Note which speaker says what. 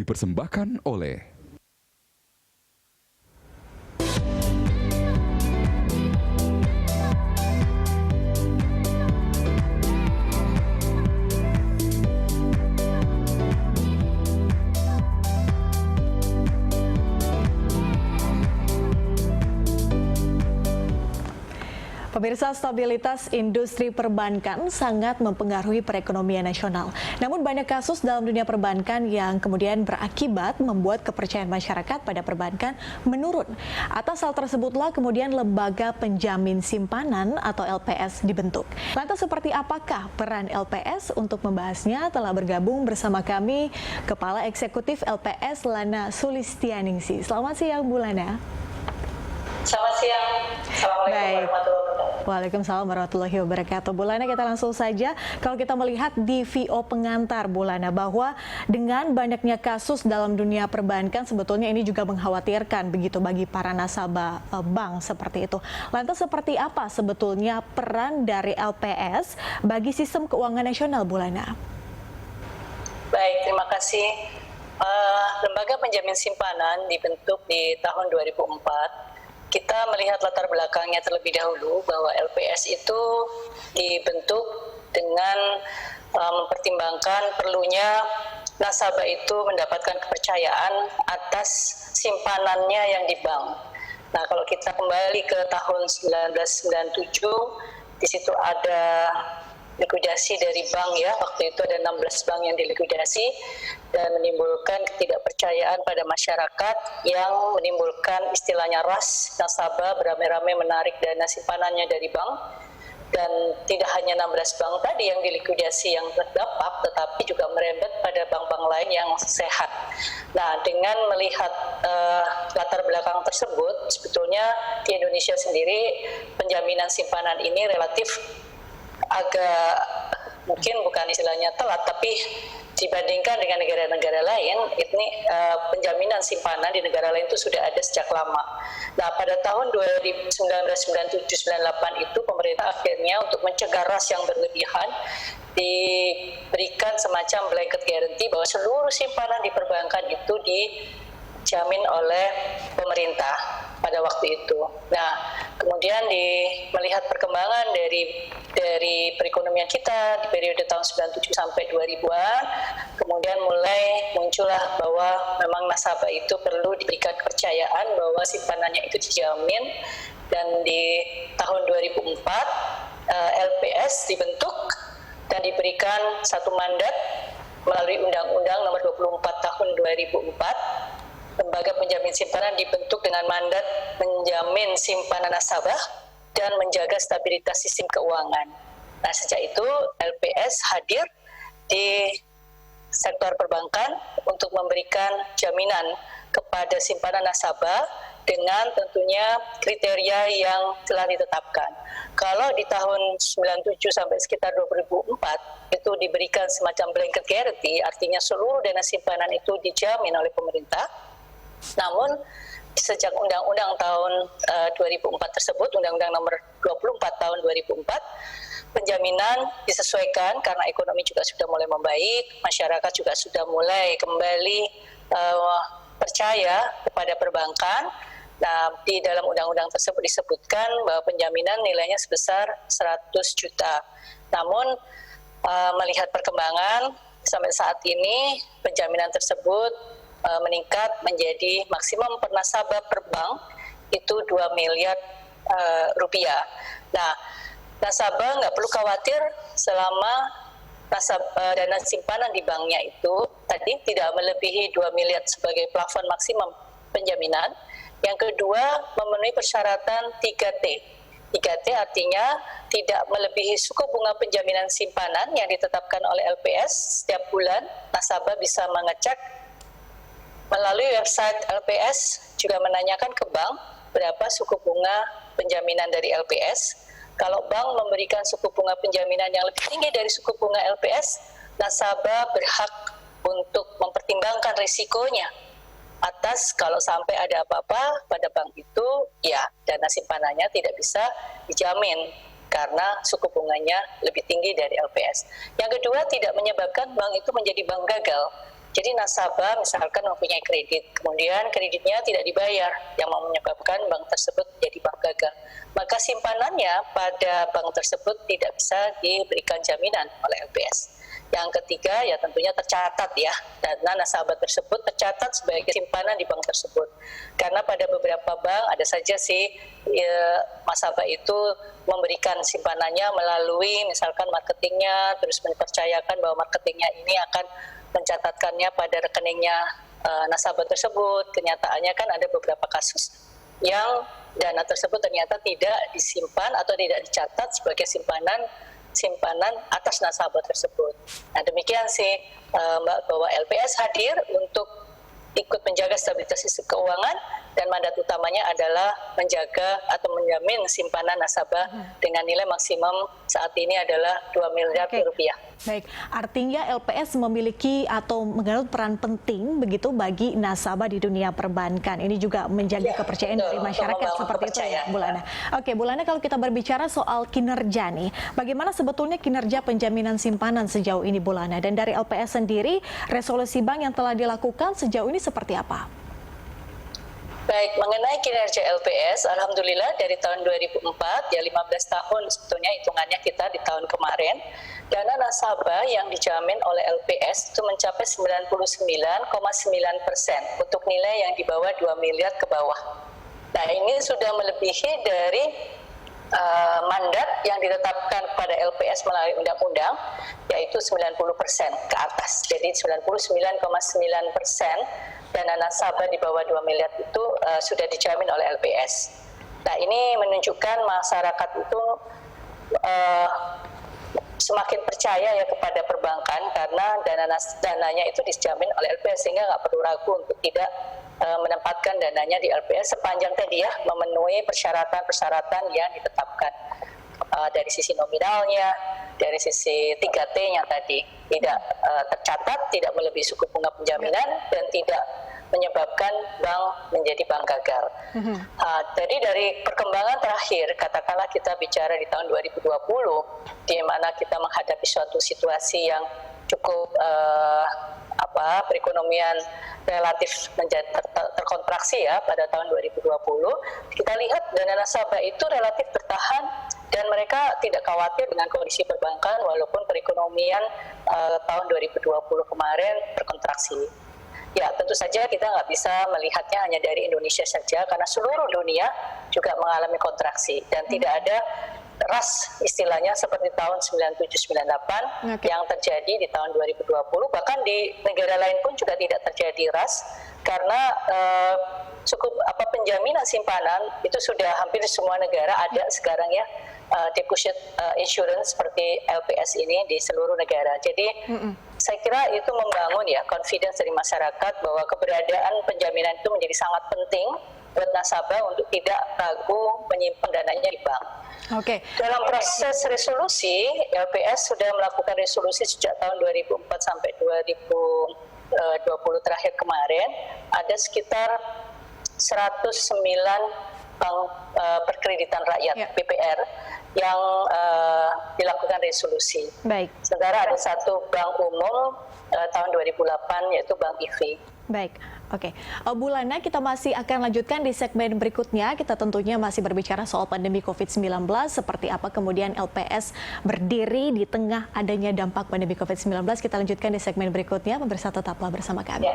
Speaker 1: dipersembahkan oleh
Speaker 2: Pemirsa, stabilitas industri perbankan sangat mempengaruhi perekonomian nasional. Namun banyak kasus dalam dunia perbankan yang kemudian berakibat membuat kepercayaan masyarakat pada perbankan menurun. Atas hal tersebutlah kemudian Lembaga Penjamin Simpanan atau LPS dibentuk. Lantas seperti apakah peran LPS? Untuk membahasnya telah bergabung bersama kami Kepala Eksekutif LPS Lana Sulistianingsih. Selamat siang Bu Lana.
Speaker 3: Selamat siang. Assalamualaikum warahmatullahi wabarakatuh.
Speaker 2: Waalaikumsalam warahmatullahi wabarakatuh. Bu Lana, kita langsung saja. Kalau kita melihat di VO pengantar Bu Lana, bahwa dengan banyaknya kasus dalam dunia perbankan sebetulnya ini juga mengkhawatirkan begitu bagi para nasabah bank seperti itu. Lantas seperti apa sebetulnya peran dari LPS bagi sistem keuangan nasional, Bu Lana?
Speaker 3: Baik, terima kasih. Lembaga Penjamin Simpanan dibentuk di tahun 2004. Kita melihat latar belakangnya terlebih dahulu bahwa LPS itu dibentuk dengan mempertimbangkan perlunya nasabah itu mendapatkan kepercayaan atas simpanannya yang di bank. Nah, kalau kita kembali ke tahun 1997, di situ ada likuidasi dari bank ya, waktu itu ada 16 bank yang dilikuidasi dan menimbulkan ketidakpercayaan pada masyarakat yang menimbulkan istilahnya rush, nasabah beramai-ramai menarik dana simpanannya dari bank. Dan tidak hanya 16 bank tadi yang dilikuidasi yang terdampak, tetapi juga merembet pada bank-bank lain yang sehat. Nah, dengan melihat latar belakang tersebut, sebetulnya di Indonesia sendiri penjaminan simpanan ini relatif agak mungkin bukan istilahnya telat, tapi dibandingkan dengan negara-negara lain, ini penjaminan simpanan di negara lain itu sudah ada sejak lama. Nah, pada tahun 1997-98 itu pemerintah akhirnya untuk mencegah rush yang berlebihan diberikan semacam blanket guarantee bahwa seluruh simpanan di perbankan itu dijamin oleh pemerintah pada waktu itu. Nah, kemudian melihat perkembangan dari perekonomian kita di periode tahun 97 sampai 2000-an, kemudian mulai muncullah bahwa memang nasabah itu perlu diberikan kepercayaan bahwa simpanannya itu dijamin, dan di tahun 2004 LPS dibentuk dan diberikan satu mandat melalui Undang-Undang Nomor 24 Tahun 2004. Lembaga Penjamin Simpanan dibentuk dengan mandat menjamin simpanan nasabah dan menjaga stabilitas sistem keuangan. Nah, sejak itu LPS hadir di sektor perbankan untuk memberikan jaminan kepada simpanan nasabah dengan tentunya kriteria yang telah ditetapkan. Kalau di tahun 97 sampai sekitar 2004 itu diberikan semacam blanket guarantee, artinya seluruh dana simpanan itu dijamin oleh pemerintah. Namun sejak Undang-Undang tahun 2004 tersebut, Undang-Undang Nomor 24 tahun 2004, penjaminan disesuaikan karena ekonomi juga sudah mulai membaik, masyarakat juga sudah mulai kembali percaya kepada perbankan. Nah, di dalam undang-undang tersebut disebutkan bahwa penjaminan nilainya sebesar 100 juta. Namun melihat perkembangan sampai saat ini penjaminan tersebut meningkat menjadi maksimum per nasabah per bank itu 2 miliar rupiah. Nah, nasabah nggak perlu khawatir selama dana simpanan di banknya itu tadi tidak melebihi 2 miliar sebagai plafon maksimum penjaminan. Yang kedua, memenuhi persyaratan 3T. 3T artinya tidak melebihi suku bunga penjaminan simpanan yang ditetapkan oleh LPS. Setiap bulan nasabah bisa mengecek melalui website LPS, juga menanyakan ke bank berapa suku bunga penjaminan dari LPS. Kalau bank memberikan suku bunga penjaminan yang lebih tinggi dari suku bunga LPS, nasabah berhak untuk mempertimbangkan risikonya atas kalau sampai ada apa-apa pada bank itu, ya dana simpanannya tidak bisa dijamin karena suku bunganya lebih tinggi dari LPS. Yang kedua, tidak menyebabkan bank itu menjadi bank gagal. Jadi nasabah misalkan mempunyai kredit, kemudian kreditnya tidak dibayar, yang menyebabkan bank tersebut jadi bank gagal. Maka simpanannya pada bank tersebut tidak bisa diberikan jaminan oleh LPS. Yang ketiga ya tentunya tercatat ya, dana nasabah tersebut tercatat sebagai simpanan di bank tersebut. Karena pada beberapa bank ada saja sih nasabah itu memberikan simpanannya melalui misalkan marketingnya, terus mempercayakan bahwa marketingnya ini akan mencatatkannya pada rekeningnya nasabah tersebut. Kenyataannya kan ada beberapa kasus yang dana tersebut ternyata tidak disimpan atau tidak dicatat sebagai simpanan atas nasabah tersebut. Nah demikian sih Mbak, bahwa LPS hadir untuk ikut menjaga stabilitas sistem keuangan dan mandat utamanya adalah menjaga atau menjamin simpanan nasabah dengan nilai maksimum saat ini adalah 2 miliar rupiah.
Speaker 2: Baik, artinya LPS memiliki atau mengandung peran penting begitu bagi nasabah di dunia perbankan. Ini juga menjaga kepercayaan dari masyarakat seperti itu ya, Bu Lana. Oke, Bu Lana, kalau kita berbicara soal kinerja nih, bagaimana sebetulnya kinerja penjaminan simpanan sejauh ini, Bu Lana? Dan dari LPS sendiri, resolusi bank yang telah dilakukan sejauh ini seperti apa?
Speaker 3: Baik, mengenai kinerja LPS, alhamdulillah dari tahun 2004, ya 15 tahun sebetulnya hitungannya kita di tahun kemarin, dana nasabah yang dijamin oleh LPS itu mencapai 99,9% untuk nilai yang di bawah 2 miliar ke bawah. Nah ini sudah melebihi dari mandat yang ditetapkan pada LPS melalui undang-undang, yaitu 90% ke atas. Jadi 99,9% dana nasabah di bawah 2 miliar itu sudah dijamin oleh LPS. Nah ini menunjukkan masyarakat itu semakin percaya ya kepada perbankan karena dananya itu dijamin oleh LPS, sehingga nggak perlu ragu untuk tidak menempatkan dananya di LPS sepanjang tadi ya memenuhi persyaratan-persyaratan yang ditetapkan dari sisi nominalnya, dari sisi 3T-nya tadi, tidak tercatat, tidak melebihi suku bunga penjaminan, dan tidak menyebabkan bank menjadi bank gagal. Jadi dari perkembangan terakhir, katakanlah kita bicara di tahun 2020, di mana kita menghadapi suatu situasi yang cukup perekonomian relatif menjadi terkontraksi ya pada tahun 2020, kita lihat dana nasabah itu relatif bertahan dan mereka tidak khawatir dengan kondisi perbankan walaupun perekonomian tahun 2020 kemarin terkontraksi. Ya tentu saja kita nggak bisa melihatnya hanya dari Indonesia saja karena seluruh dunia juga mengalami kontraksi dan tidak ada ras istilahnya seperti tahun 97-98 yang terjadi di tahun 2020, bahkan di negara lain pun juga tidak terjadi ras karena cukup penjaminan simpanan itu sudah hampir semua negara ada sekarang ya, deposit insurance seperti LPS ini di seluruh negara. Jadi saya kira itu membangun ya confidence dari masyarakat bahwa keberadaan penjaminan itu menjadi sangat penting buat nasabah untuk tidak ragu menyimpan dananya di bank. Dalam proses resolusi, LPS sudah melakukan resolusi sejak tahun 2004 sampai 2020 terakhir kemarin, ada sekitar 109 bank perkreditan rakyat BPR yang dilakukan resolusi.
Speaker 2: Baik.
Speaker 3: Sementara ada satu bank umum tahun 2008 yaitu Bank IV.
Speaker 2: Baik, oke. Bu Lana, kita masih akan lanjutkan di segmen berikutnya. Kita tentunya masih berbicara soal pandemi COVID-19, seperti apa kemudian LPS berdiri di tengah adanya dampak pandemi COVID-19. Kita lanjutkan di segmen berikutnya. Pemirsa tetaplah bersama kami.
Speaker 3: Ya.